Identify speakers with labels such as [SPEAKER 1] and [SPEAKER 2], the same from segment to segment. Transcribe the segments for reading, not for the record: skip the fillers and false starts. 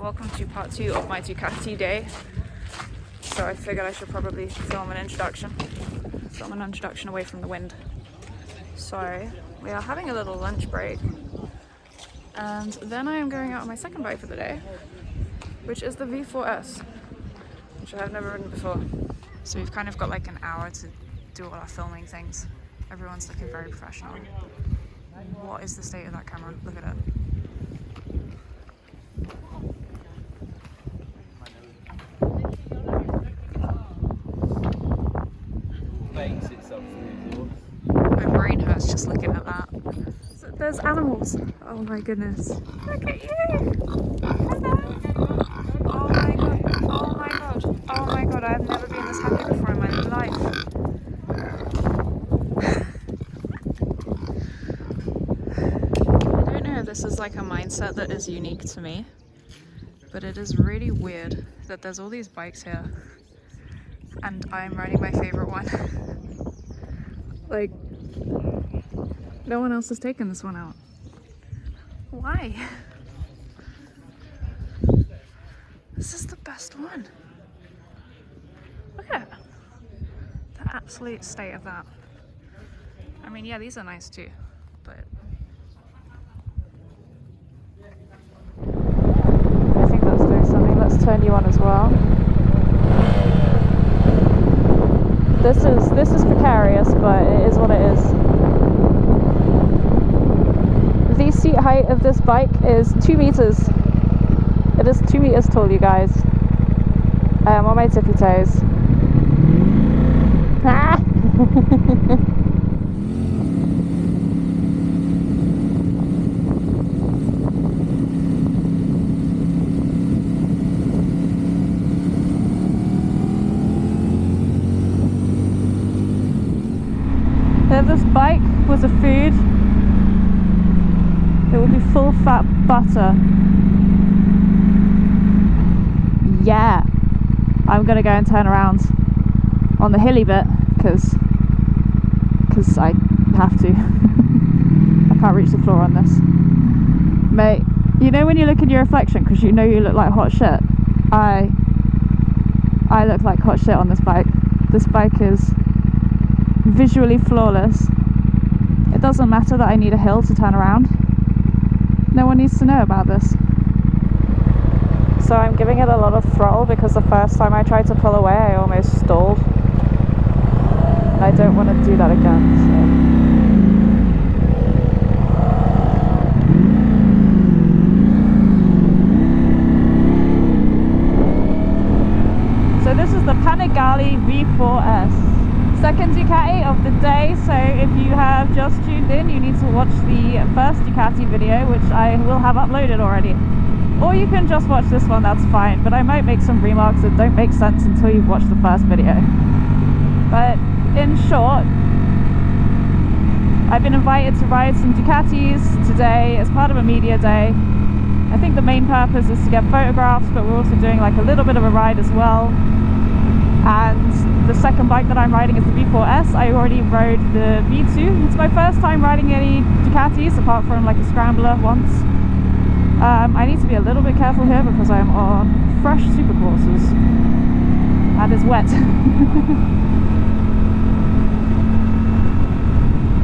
[SPEAKER 1] welcome to part 2 of my Ducati day. So I figured I should probably film an introduction away from the wind. So we are having a little lunch break, and then I am going out on my second bike for the day, which is the V4S, which I have never ridden before. So we've kind of got like an hour to do all our filming things. Everyone's looking very professional. What is the state of that camera? Look at it. My brain hurts just looking at that. So there's animals. Oh my goodness. Look at you! Hello! Oh my god. Oh my god. Oh my god. I've never been this happy before in my life. I don't know if this is like a mindset that is unique to me, but it is really weird that there's all these bikes here and I'm riding my favorite one. Like, no one else has taken this one out. Why? This is the best one. Look at it. The absolute state of that. I mean, yeah, these are nice too, but I think that's doing something. Let's turn you on as well. This is precarious, but it is what it is. The seat height of this bike is 2 meters. It is 2 meters tall, you guys. I am on my tippy toes. Ah! If this bike was a food, it would be full fat butter. Yeah, I'm gonna go and turn around on the hilly bit because I have to. I can't reach the floor on this. Mate, you know when you look in your reflection because you know you look like hot shit? I look like hot shit on this bike. This bike is visually flawless. It doesn't matter that I need a hill to turn around. No one needs to know about this. So I'm giving it a lot of throttle because the first time I tried to pull away I almost stalled. And I don't want to do that again. So this is the Panigale V4S. Second Ducati of the day, so if you have just tuned in, you need to watch the first Ducati video, which I will have uploaded already. Or you can just watch this one, that's fine, but I might make some remarks that don't make sense until you've watched the first video. But in short, I've been invited to ride some Ducatis today as part of a media day. I think the main purpose is to get photographs, but we're also doing like a little bit of a ride as well. And the second bike that I'm riding is the V4S. I already rode the V2. It's my first time riding any Ducatis apart from like a scrambler once. I need to be a little bit careful here because I'm on fresh supercourses and it's wet.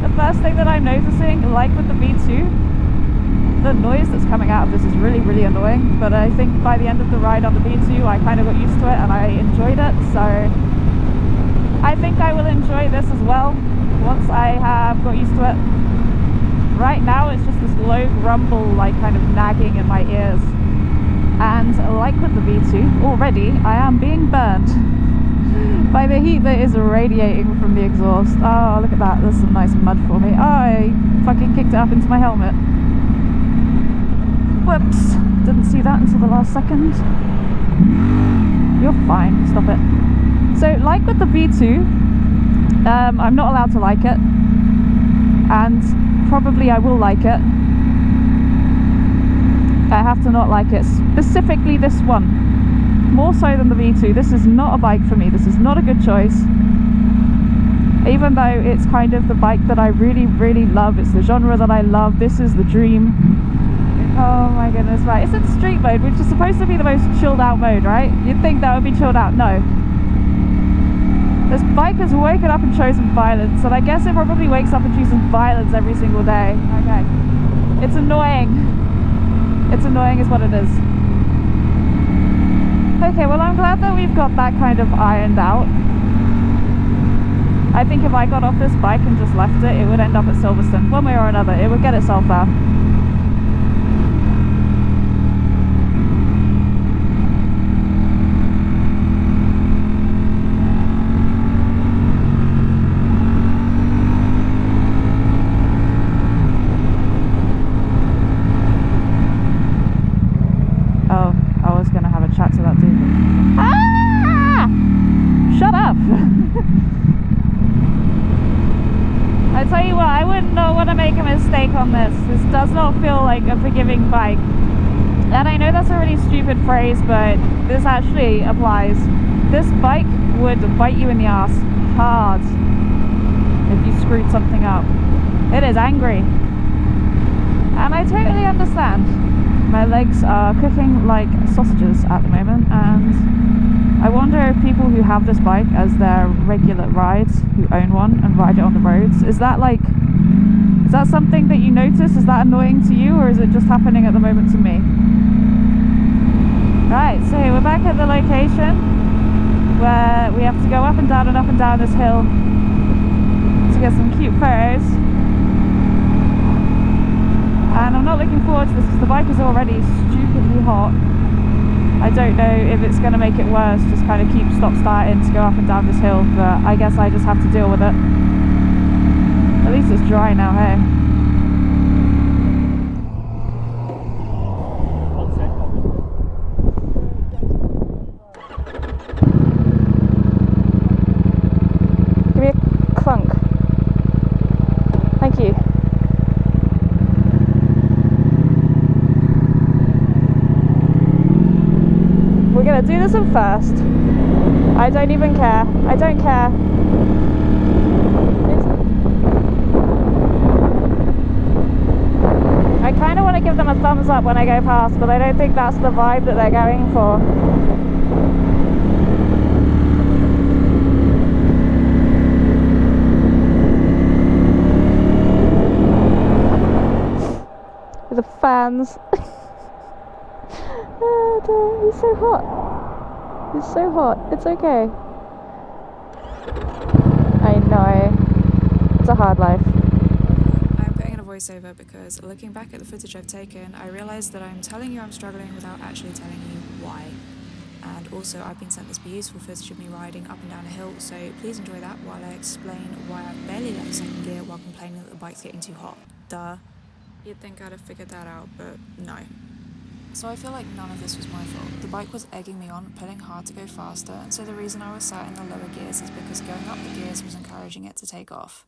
[SPEAKER 1] The first thing that I'm noticing, like with the V2, the noise that's coming out of this is really, really annoying, but I think by the end of the ride on the V2 I kind of got used to it and I enjoyed it, so I think I will enjoy this as well once I have got used to it. Right now it's just this low grumble, like kind of nagging in my ears, and like with the V2, already I am being burned by the heat that is radiating from the exhaust. Oh, look at that, there's some nice mud for me. Oh, I fucking kicked it up into my helmet. Whoops, didn't see that until the last second. You're fine, stop it. So like with the V2, I'm not allowed to like it, and probably I will like it. I have to not like it, specifically this one, more so than the V2. This is not a bike for me, this is not a good choice. Even though it's kind of the bike that I really, really love, it's the genre that I love, this is the dream. Oh my goodness, right. It's in street mode, which is supposed to be the most chilled out mode, right? You'd think that would be chilled out. No. This bike has woken up and chosen violence, and I guess it probably wakes up and chooses violence every single day. Okay. It's annoying. It's annoying is what it is. Okay, well I'm glad that we've got that kind of ironed out. I think if I got off this bike and just left it, it would end up at Silverstone. One way or another, it would get itself there. Oh, I was going to have a chat to that dude. Ah! Shut up! I tell you what, I would not want to make a mistake on this. This does not feel like a forgiving bike. And I know that's a really stupid phrase, but this actually applies. This bike would bite you in the ass hard if you screwed something up. It is angry. And I totally understand. My legs are cooking like sausages at the moment, and I wonder if people who have this bike as their regular rides, who own one and ride it on the roads, is that something that you notice? Is that annoying to you, or is it just happening at the moment to me? Right, so we're back at the location where we have to go up and down this hill to get some cute photos. And I'm not looking forward to this because the bike is already stupidly hot. I don't know if it's going to make it worse, just kind of keep stop-starting to go up and down this hill, but I guess I just have to deal with it. At least it's dry now, hey? Give me a clunk. Thank you. We're gonna do this in first. I don't even care. I don't care. I kind of want to give them a thumbs up when I go past, but I don't think that's the vibe that they're going for. The fans. Oh, he's so hot. He's so hot. It's okay. I know. It's a hard life.
[SPEAKER 2] I'm putting in a voiceover because looking back at the footage I've taken, I realised that I'm telling you I'm struggling without actually telling you why. And also I've been sent this beautiful footage of me riding up and down a hill, so please enjoy that while I explain why I barely left second gear while complaining that the bike's getting too hot. Duh. You'd think I'd have figured that out, but no. So I feel like none of this was my fault. The bike was egging me on, pulling hard to go faster, and so the reason I was sat in the lower gears is because going up the gears was encouraging it to take off.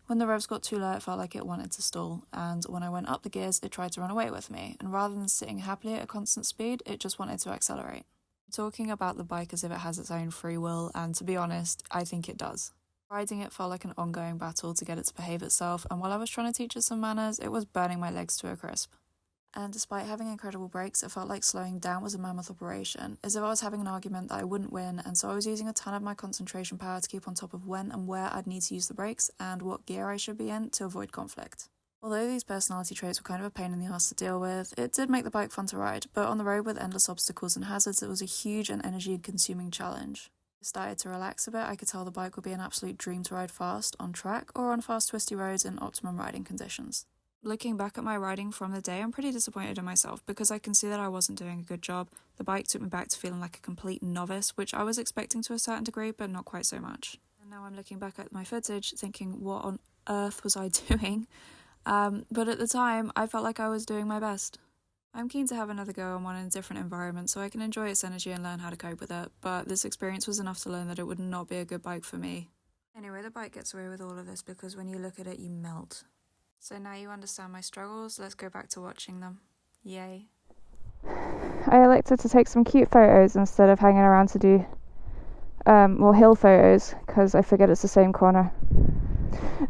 [SPEAKER 2] When the revs got too low, it felt like it wanted to stall, and when I went up the gears, it tried to run away with me, and rather than sitting happily at a constant speed, it just wanted to accelerate. I'm talking about the bike as if it has its own free will, and to be honest, I think it does. Riding it felt like an ongoing battle to get it to behave itself, and while I was trying to teach it some manners, it was burning my legs to a crisp. And despite having incredible brakes, it felt like slowing down was a mammoth operation, as if I was having an argument that I wouldn't win, and so I was using a ton of my concentration power to keep on top of when and where I'd need to use the brakes, and what gear I should be in to avoid conflict. Although these personality traits were kind of a pain in the ass to deal with, it did make the bike fun to ride, but on the road with endless obstacles and hazards, it was a huge and energy-consuming challenge. I started to relax a bit. I could tell the bike would be an absolute dream to ride fast, on track, or on fast twisty roads in optimum riding conditions. Looking back at my riding from the day, I'm pretty disappointed in myself because I can see that I wasn't doing a good job. The bike took me back to feeling like a complete novice, which I was expecting to a certain degree, but not quite so much. And now I'm looking back at my footage thinking, what on earth was I doing? But at the time, I felt like I was doing my best. I'm keen to have another go on one in a different environment so I can enjoy its energy and learn how to cope with it, but this experience was enough to learn that it would not be a good bike for me. Anyway, the bike gets away with all of this because when you look at it, you melt. So now you understand my struggles, let's go back to watching them. Yay.
[SPEAKER 1] I elected to take some cute photos instead of hanging around to do more hill photos, because I figured it's the same corner.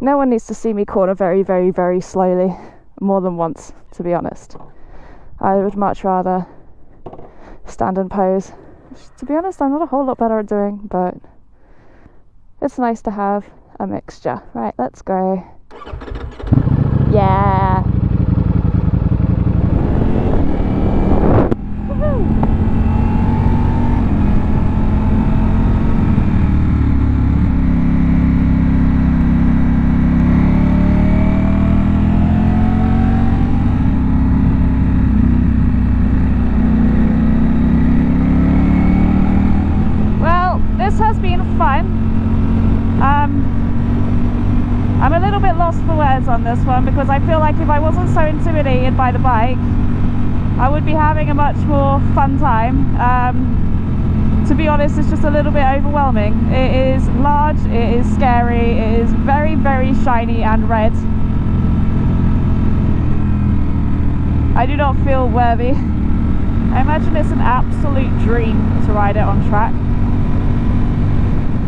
[SPEAKER 1] No one needs to see me corner very, very, very slowly, more than once, to be honest. I would much rather stand and pose, which, to be honest, I'm not a whole lot better at doing, but it's nice to have a mixture. Right, let's go. Yeah. Woohoo! I'm a little bit lost for words on this one, because I feel like if I wasn't so intimidated by the bike, I would be having a much more fun time. To be honest, it's just a little bit overwhelming. It is large, it is scary, it is very, very shiny and red. I do not feel worthy. I imagine it's an absolute dream to ride it on track.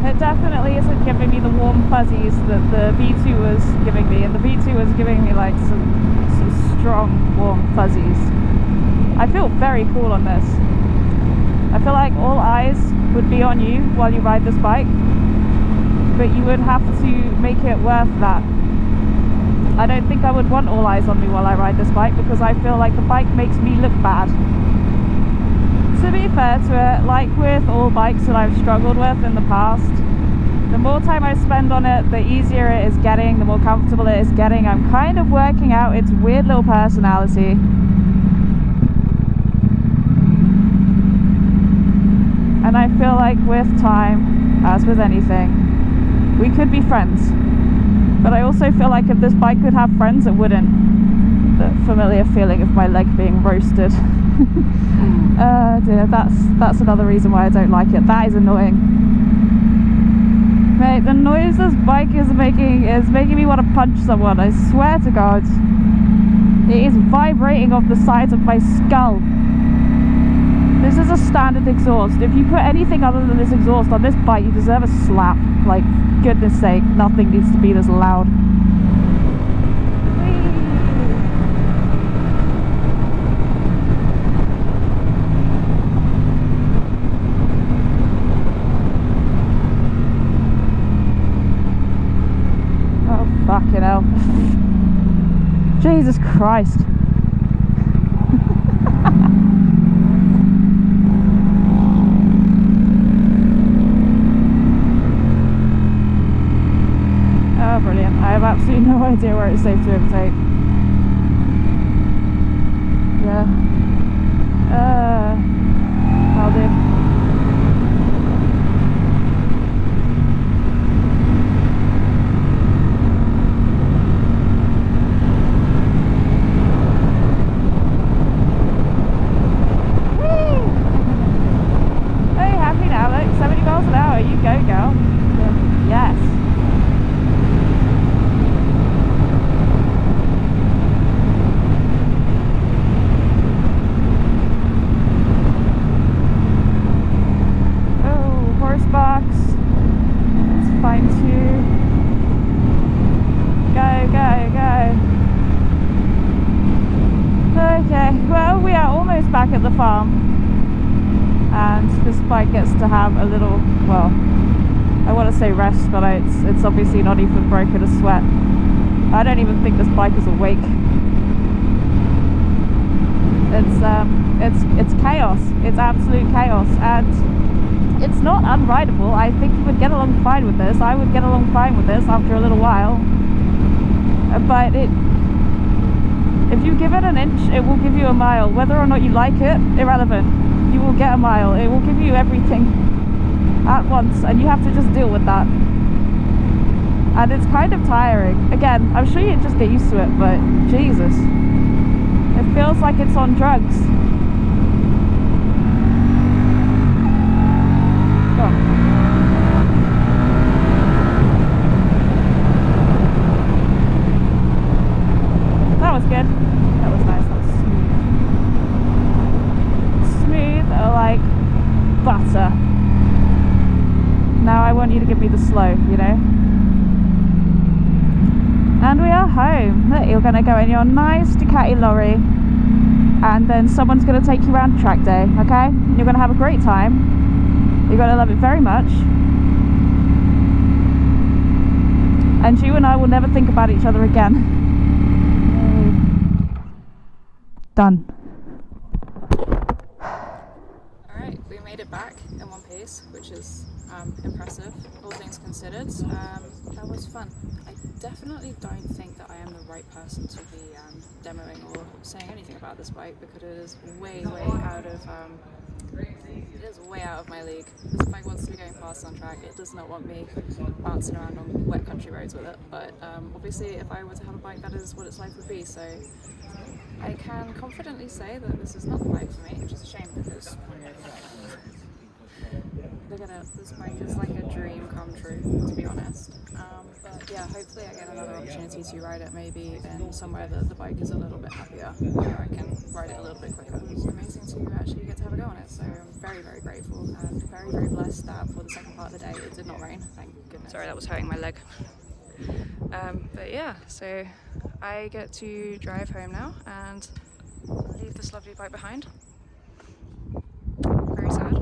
[SPEAKER 1] It definitely isn't giving me the warm fuzzies that the V2 was giving me, and the V2 was giving me like some strong warm fuzzies. I feel very cool on this. I feel like all eyes would be on you while you ride this bike, but you would have to make it worth that. I don't think I would want all eyes on me while I ride this bike, because I feel like the bike makes me look bad. To be fair to it, like with all bikes that I've struggled with in the past, the more time I spend on it, the easier it is getting, the more comfortable it is getting. I'm kind of working out its weird little personality. And I feel like with time, as with anything, we could be friends. But I also feel like if this bike could have friends, it wouldn't. The familiar feeling of my leg being roasted. Dear, that's another reason why I don't like it. That is annoying. Mate, the noise this bike is making me want to punch someone, I swear to God. It is vibrating off the sides of my skull. This is a standard exhaust. If you put anything other than this exhaust on this bike, you deserve a slap. Like, goodness sake, nothing needs to be this loud. Fucking hell. Jesus Christ. Oh, brilliant. I have absolutely no idea where it's safe to overtake. Yeah. I'll do. You go, girl. Yes. Oh, horse box. It's fine too. Go, go, go. Okay, well, we are almost back at the farm. And this bike gets to have a little, well, I want to say rest, but it's obviously not even broken a sweat. I don't even think this bike is awake. It's chaos. It's absolute chaos, and it's not unrideable. I think you would get along fine with this. I would get along fine with this after a little while. But if you give it an inch, it will give you a mile. Whether or not you like it, irrelevant. You will get a mile. It will give you everything at once, and you have to just deal with that. And it's kind of tiring. Again, I'm sure you just get used to it, but Jesus, it feels like it's on drugs. Go on. That was good. That was nice. That was smooth. Like butter. Now I want you to give me the slow, you know. And we are home. Look, you're going to go in your nice Ducati lorry. and then someone's going to take you around track day, okay? You're going to have a great time. You're going to love it very much. And you and I will never think about each other again. Done.
[SPEAKER 2] Alright, we made it back in one piece, which is impressive, all things considered. That was fun. I definitely don't think that I am the right person to be demoing or saying anything about this bike, because it is way out of my league. This bike wants to be going fast on track. It does not want me bouncing around on wet country roads with it. But obviously, if I were to have a bike, that is what its life would be. So I can confidently say that this is not the bike for me, which is a shame, because look at it, this bike is like a dream come true, to be honest. But yeah, hopefully I get another opportunity to ride it, maybe in somewhere that the bike is a little bit happier, where I can ride it a little bit quicker. It's amazing to actually get to have a go on it, so I'm very grateful and very blessed that for the second part of the day it did not rain, thank goodness. Sorry, that was hurting my leg. But yeah, so I get to drive home now and leave this lovely bike behind. Very sad.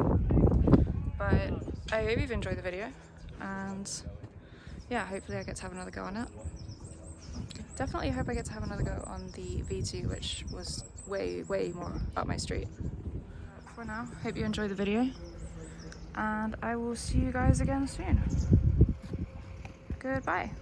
[SPEAKER 2] But I hope you've enjoyed the video, and yeah, hopefully I get to have another go on it. Definitely hope I get to have another go on the V2, which was way more up my street. For now, hope you enjoyed the video, and I will see you guys again soon. Goodbye.